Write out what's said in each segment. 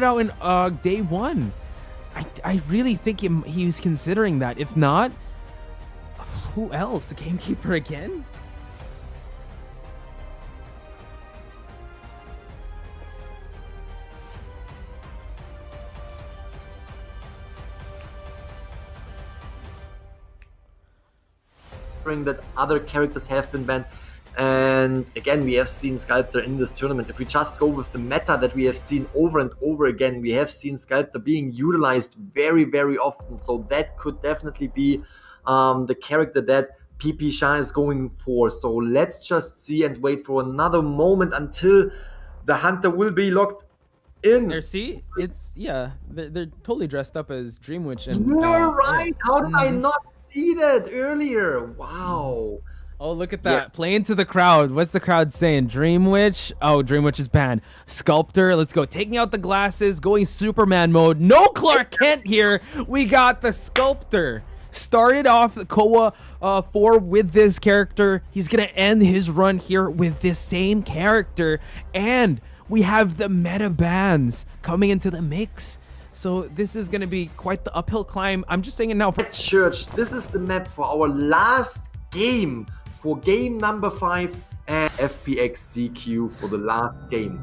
out in day one. I really think he's considering that. If not, who else? The gamekeeper again? That other characters have been banned. And again, we have seen Sculptor in this tournament. If we just go with the meta that we have seen over and over again, we have seen Sculptor being utilized very, very often. So that could definitely be the character that PP.ZH is going for. So let's just see and wait for another moment until the Hunter will be locked in. There, see? It's, yeah, they're totally dressed up as Dream Witch. And, you're right! How did I not see that earlier? Wow. Oh, look at that. Yeah. Playing to the crowd. What's the crowd saying? Dream Witch? Oh, Dream Witch is banned. Sculptor, let's go. Taking out the glasses, going Superman mode. No Clark Kent here. We got the Sculptor. Started off the COA 4 with this character. He's going to end his run here with this same character. And we have the meta bans coming into the mix. So this is going to be quite the uphill climb. I'm just saying it now. For Church, this is the map for our last game. For game number 5 and FPX.ZQ for the last game.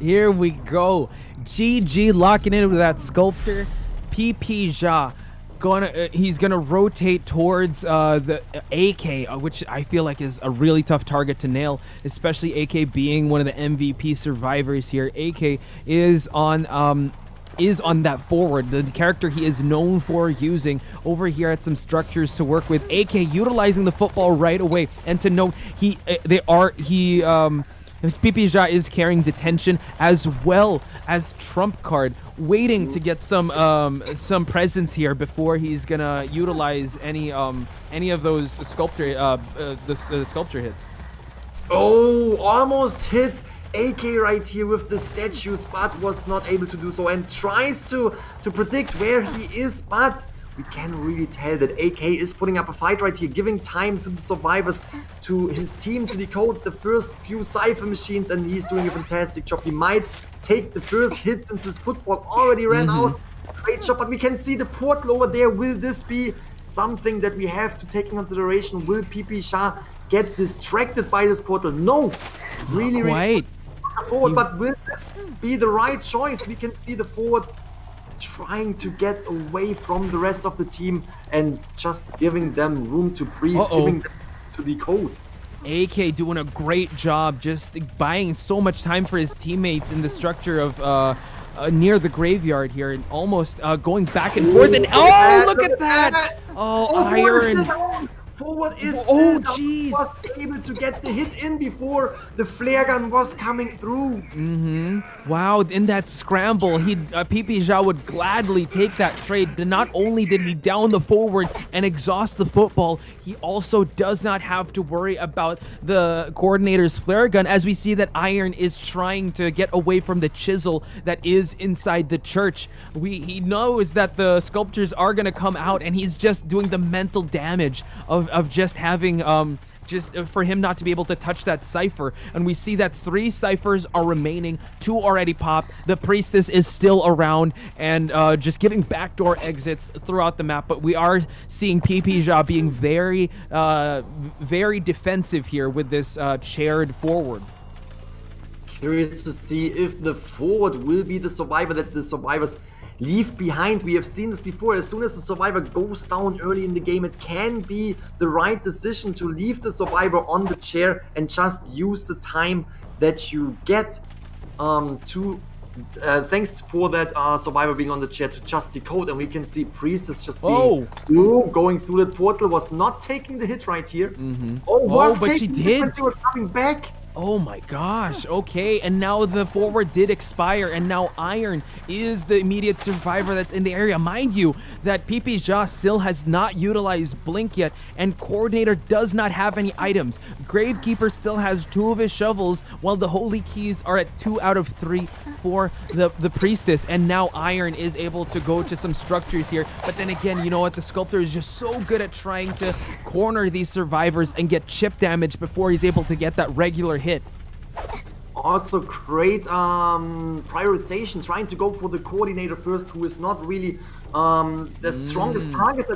Here we go. GG locking in with that Sculptor. PP.ZH he's gonna rotate towards the AK, which I feel like is a really tough target to nail, especially AK being one of the MVP survivors here. AK is on that forward, the character he is known for using. Over here at some structures to work with. AK utilizing the football right away, and to note PP.ZH is carrying detention as well as trump card, waiting to get some presence here before he's gonna utilize any of those sculptor sculpture hits. Oh, almost hit AK right here with the statues, but was not able to do so, and tries to predict where he is, but we can really tell that AK is putting up a fight right here, giving time to the survivors, to his team to decode the first few Cypher machines, and he's doing a fantastic job. He might take the first hit since his football already ran out. Great job, but we can see the portal over there. Will this be something that we have to take in consideration? Will PP.ZH get distracted by this portal? No! Really forward, but will this be the right choice? We can see the forward trying to get away from the rest of the team and just giving them room to breathe, giving them to decode. AK doing a great job, just buying so much time for his teammates in the structure of near the graveyard here, and almost going back and forth. And look at that! Iron. Forward is jeez, was able to get the hit in before the flare gun was coming through. Wow, in that scramble, PP.ZH would gladly take that trade. Not only did he down the forward and exhaust the football, he also does not have to worry about the coordinator's flare gun, as we see that Iron is trying to get away from the chisel that is inside the church. He knows that the sculptures are going to come out, and he's just doing the mental damage of just having just for him not to be able to touch that Cypher. And we see that 3 Cyphers are remaining, 2 already popped. The Priestess is still around and just giving backdoor exits throughout the map. But we are seeing PP.ZH being very very defensive here with this chaired forward. Curious to see if the forward will be the survivor that the survivors leave behind. We have seen this before. As soon as the survivor goes down early in the game, it can be the right decision to leave the survivor on the chair and just use the time that you get thanks for that survivor being on the chair to just decode. And we can see Priestess just being going through the portal, was not taking the hit right here. But she did when she was coming back. Oh my gosh, okay, and now the forward did expire, and now Iron is the immediate survivor that's in the area. Mind you, that PP.ZH still has not utilized Blink yet, and Coordinator does not have any items. Gravekeeper still has 2 of his shovels, while the Holy Keys are at 2 out of 3 for the Priestess, and now Iron is able to go to some structures here. But then again, you know what, the Sculptor is just so good at trying to corner these survivors and get chip damage before he's able to get that regular hit. Also great prioritization, trying to go for the coordinator first, who is not really the strongest target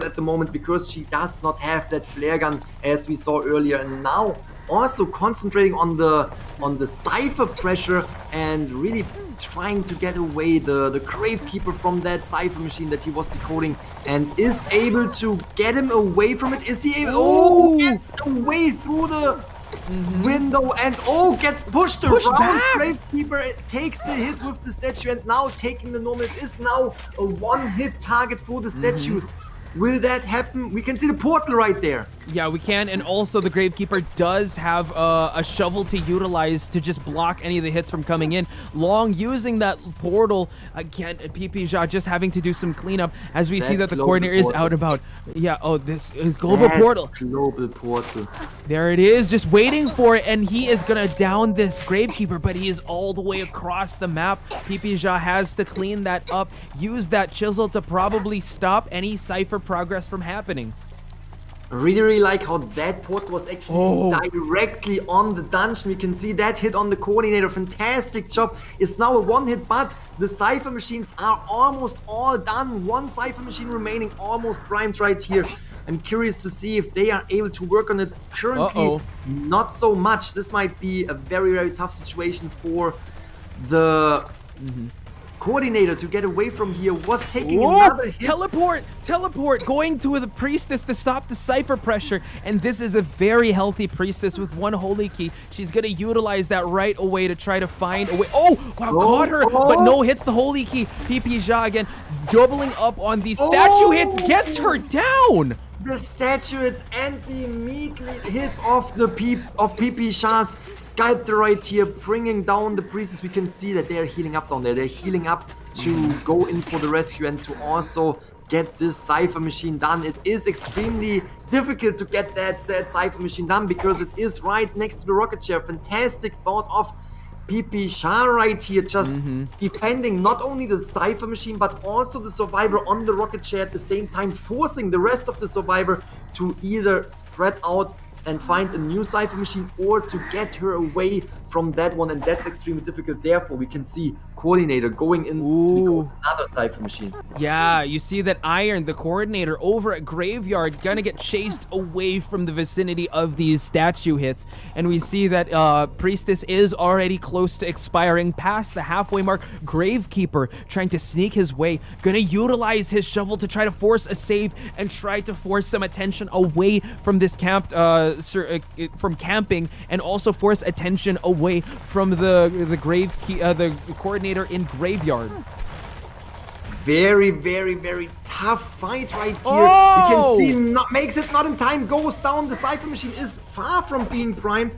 at the moment, because she does not have that flare gun as we saw earlier. And now also concentrating on the Cypher pressure and really trying to get away the Gravekeeper from that Cypher machine that he was decoding, and is able to get him away from it. Is he able? Oh, gets away through the window and gets pushed around. back. Gravekeeper takes the hit with the statue, and now taking the normal. It is now a one-hit target for the statues. Will that happen? We can see the portal right there. Yeah, we can, and also the Gravekeeper does have a shovel to utilize to just block any of the hits from coming in. Long using that portal, again, PP just having to do some cleanup as we see that the coordinator is out about. Yeah, this global portal. Global portal. There it is, just waiting for it, and he is gonna down this Gravekeeper, but he is all the way across the map. PP has to clean that up, use that chisel to probably stop any Cypher progress from happening. Really like how that port was actually directly on the dungeon. We can see that hit on the coordinator. Fantastic job. It's now a one hit, but the Cypher machines are almost all done. One Cypher machine remaining, almost primed right here. I'm curious to see if they are able to work on it. Currently, not so much. This might be a very, very tough situation for the coordinator to get away from here. Was taking another hit. Teleport, going to the priestess to stop the Cypher pressure, and this is a very healthy priestess with one holy key. She's gonna utilize that right away to try to find a way. Caught her, but no, hits the holy key. PP again, doubling up on these statue hits, gets her down. The statue hits and the immediate hit of PP Shah's sculptor right here, bringing down the priestess. We can see that they're healing up down there. They're healing up to go in for the rescue and to also get this Cypher machine done. It is extremely difficult to get that said Cypher machine done because it is right next to the rocket chair. Fantastic thought of PP Shah right here, just defending not only the Cypher machine but also the survivor on the rocket chair at the same time, forcing the rest of the survivor to either spread out and find a new Cypher machine or to get her away from that one, and that's extremely difficult. Therefore, we can see coordinator going in to another Cypher machine. Yeah, you see that Iron, the coordinator over at Graveyard, gonna get chased away from the vicinity of these statue hits, and we see that Priestess is already close to expiring, past the halfway mark. Gravekeeper trying to sneak his way, gonna utilize his shovel to try to force a save and try to force some attention away from this from camping, and also force attention away from the coordinator in Graveyard. Very, very, very tough fight right here. You can see makes it not in time, goes down. The Cypher machine is far from being primed.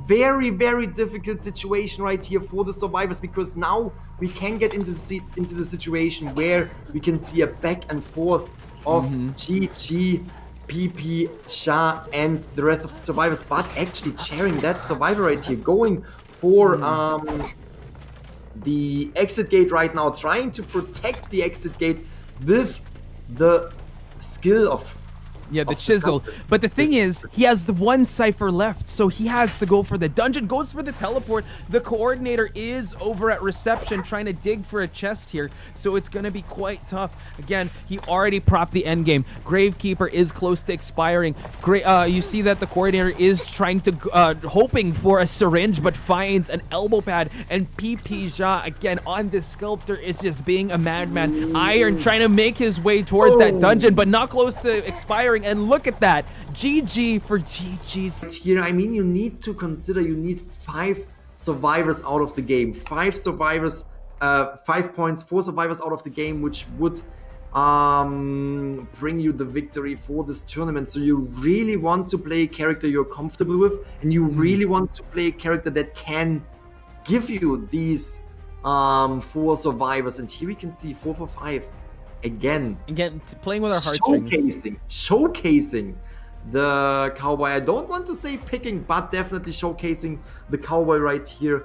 Very, very difficult situation right here for the survivors, because now we can get into the situation where we can see a back and forth of GG, PP, Shah, and the rest of the survivors, but actually sharing that survivor right here, going for the exit gate right now, trying to protect the exit gate with the skill of the chisel. But the thing is, he has the one Cypher left, so he has to go for the dungeon, goes for the teleport. The coordinator is over at reception trying to dig for a chest here, so it's gonna be quite tough. Again, he already propped the end game. Gravekeeper is close to expiring. You see that the coordinator is trying to hoping for a syringe, but finds an elbow pad, and PP again on this sculptor is just being a madman. Iron trying to make his way towards that dungeon, but not close to expiring. And look at that, GG for GG's. Here, I mean, you need to consider, you need 5 survivors out of the game. 5 survivors, 5 points, 4 survivors out of the game, which would bring you the victory for this tournament. So you really want to play a character you're comfortable with, and you really want to play a character that can give you these 4 survivors. And here we can see 4 for 5. Again, playing with our heartstrings. Showcasing the Cowboy. I don't want to say picking, but definitely showcasing the Cowboy right here.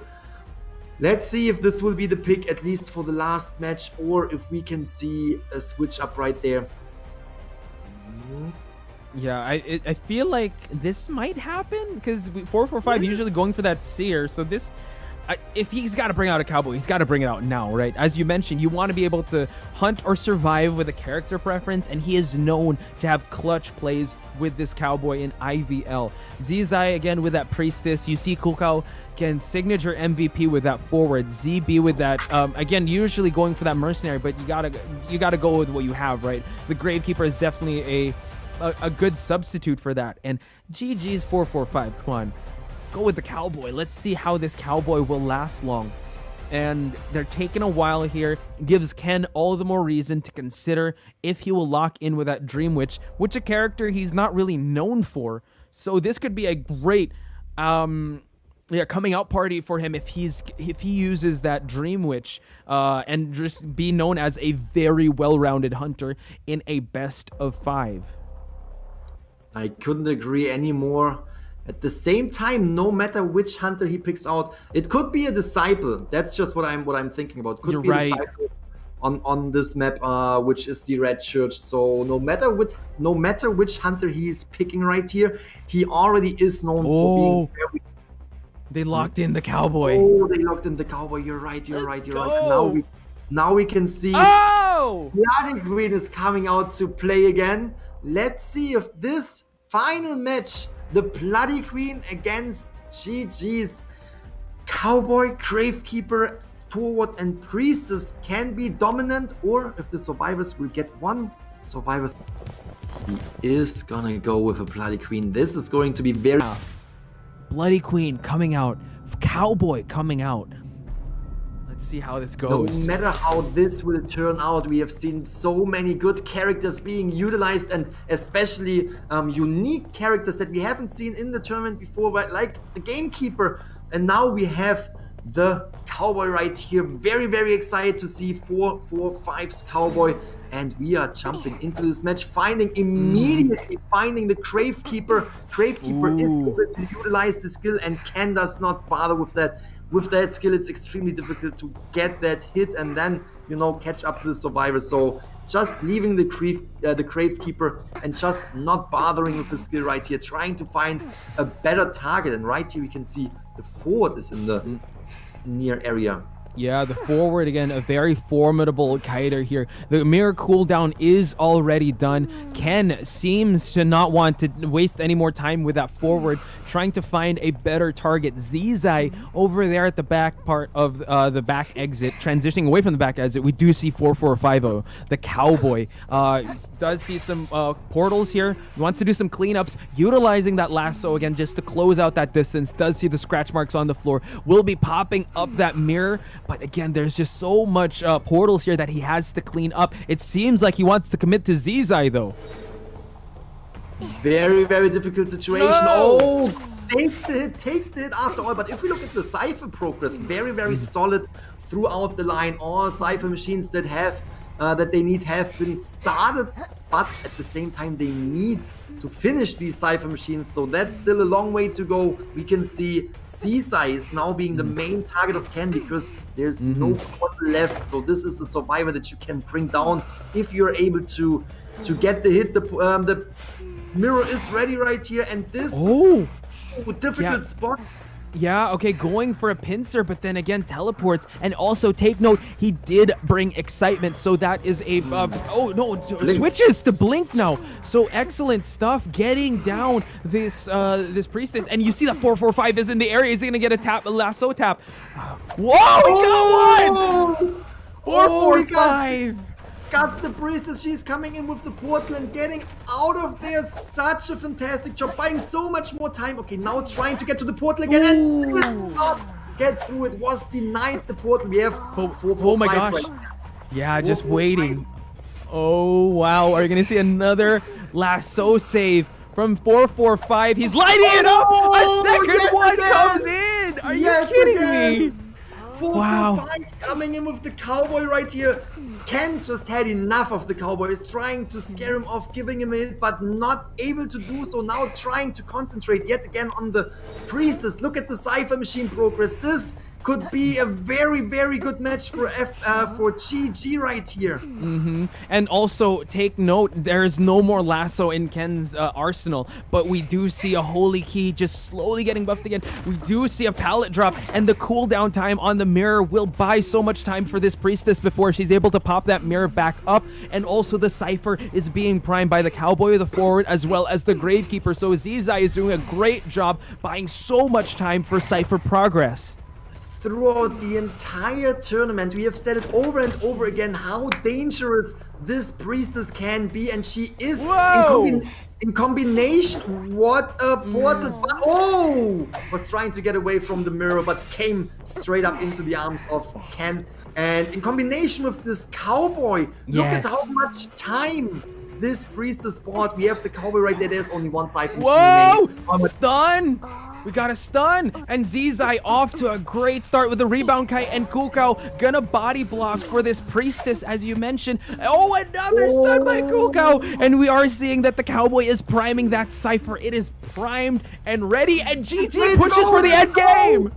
Let's see if this will be the pick, at least for the last match, or if we can see a switch up right there. Yeah, I feel like this might happen because 445 usually going for that seer. So this, if he's got to bring out a cowboy, he's got to bring it out now, right? As you mentioned, you want to be able to hunt or survive with a character preference, and he is known to have clutch plays with this cowboy in IVL. Zizai again with that priestess. You see Kukao again, signature MVP with that forward. ZB with that again, usually going for that mercenary, but you gotta go with what you have, right? The Gravekeeper is definitely a good substitute for that. And GG's 445. Come on, go with the cowboy. Let's see how this cowboy will last long. And they're taking a while here. Gives Ken all the more reason to consider if he will lock in with that Dream Witch, which a character he's not really known for. So this could be a great coming out party for him if he uses that Dream Witch and just be known as a very well-rounded hunter in a best of 5. I couldn't agree anymore. At the same time, no matter which hunter he picks out, it could be a disciple. That's just what I'm thinking about. Could You're be right. a disciple on this map, which is the red church. So no matter which hunter he is picking right here, he already is known for being very. They locked in the cowboy. Oh, they locked in the cowboy. You're right. You're right. Now we can see. Oh! Bloody Queen is coming out to play again. Let's see if this final match, the Bloody Queen against GG's Cowboy, Gravekeeper, Forward, and Priestess can be dominant, or if the survivors will get one survivor. He is gonna go with a Bloody Queen. This is going to be very. Bloody Queen coming out, Cowboy coming out. Let's see how this goes. No matter how this will turn out, we have seen so many good characters being utilized, and especially unique characters that we haven't seen in the tournament before, right? Like the Gamekeeper. And now we have the Cowboy right here. Very, very excited to see 445's Cowboy. And we are jumping into this match, immediately finding the Gravekeeper. Gravekeeper is able to utilize the skill, and Ken does not bother with that. With that skill, it's extremely difficult to get that hit and then, catch up to the survivor. So just leaving the Gravekeeper and just not bothering with the skill right here, trying to find a better target. And right here we can see the forward is in the near area. Yeah, the forward, again, a very formidable kiter here. The mirror cooldown is already done. Ken seems to not want to waste any more time with that forward, trying to find a better target. Zizai over there at the back part of the back exit, transitioning away from the back exit. We do see 4450, the Cowboy. Does see some portals here. He wants to do some cleanups, utilizing that lasso again just to close out that distance. Does see the scratch marks on the floor. Will be popping up that mirror. But again, there's just so much portals here that he has to clean up. It seems like he wants to commit to Zizai, though. Very, very difficult situation. No! Oh, takes the hit after all. But if we look at the Cypher progress, very, very solid throughout the line. All Cypher machines that have they need have been started, but at the same time they need to finish these Cypher machines, so that's still a long way to go. We can see Zizai is now being the main target of Ken because there's no portal left, so this is a survivor that you can bring down if you're able to get the hit. The mirror is ready right here, and this difficult spot. Yeah, okay, going for a pincer, but then again teleports. And also take note, he did bring excitement, so that is a it switches to blink now. So excellent stuff, getting down this this priestess. And you see that 445 is in the area. Is he gonna get a lasso tap? Whoa, he got one! 445. Got the priestess. She's coming in with the portal and getting out of there. Such a fantastic job, buying so much more time. Okay, now trying to get to the portal again and did not get through. It was denied the portal. We have oh my gosh. Right. Yeah, just waiting. Oh wow, are you gonna see another lasso save from 445? He's lighting it up. A second one comes in. Are you kidding me? 445 coming in with the Cowboy right here. Ken just had enough of the Cowboy. He's trying to scare him off, giving him a hit, but not able to do so. Now trying to concentrate yet again on the priestess. Look at the Cypher machine progress. This could be a very, very good match for GG right here. And also take note, there is no more lasso in Ken's arsenal, but we do see a holy key just slowly getting buffed again. We do see a pallet drop, and the cooldown time on the mirror will buy so much time for this priestess before she's able to pop that mirror back up. And also the Cypher is being primed by the Cowboy, the forward, as well as the Gravekeeper. So Zizai is doing a great job buying so much time for Cypher progress. Throughout the entire tournament, we have said it over and over again how dangerous this priestess can be, and she is in combination. What a portal! Oh, was trying to get away from the mirror, but came straight up into the arms of Ken. And in combination with this Cowboy, look at how much time this priestess bought. We have the Cowboy right there. There's only one Siphon. Whoa! Stun! We got a stun, and Zizai off to a great start with the rebound kite, and Kukao gonna body block for this priestess, as you mentioned. Oh, another stun by Kukao, and we are seeing that the Cowboy is priming that Cypher. It is primed and ready, and GG pushes for the end game.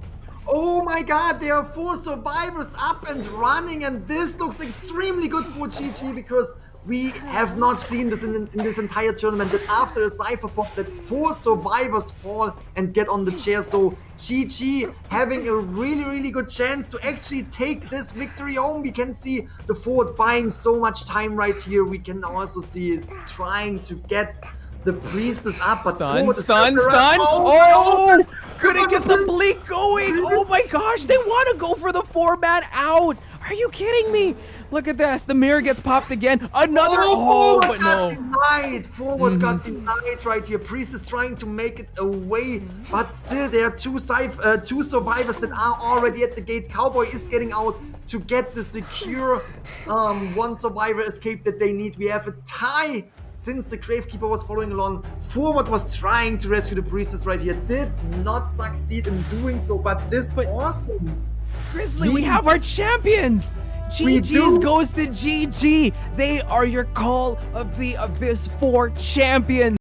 Oh my god, there are 4 survivors up and running, and this looks extremely good for GG because we have not seen this in this entire tournament, that after a Cypher pop that 4 survivors fall and get on the chair. So GG having a really, really good chance to actually take this victory home. We can see the forward buying so much time right here. We can also see it's trying to get the priestess up, but stun. Oh, couldn't get the blink going. Oh my gosh, they want to go for the 4-man out. Are you kidding me? Look at this. The mirror gets popped again. Another. But no. Denied. Forward got denied right here. Priestess trying to make it away, but still there are two survivors that are already at the gate. Cowboy is getting out to get the secure 1 survivor escape that they need. We have a tie. Since the Gravekeeper was following along, Forward was trying to rescue the priestess right here. Did not succeed in doing so, but this awesome. Grizzly, we have our champions! GG's goes to GG. They are your Call of the Abyss 4 champions.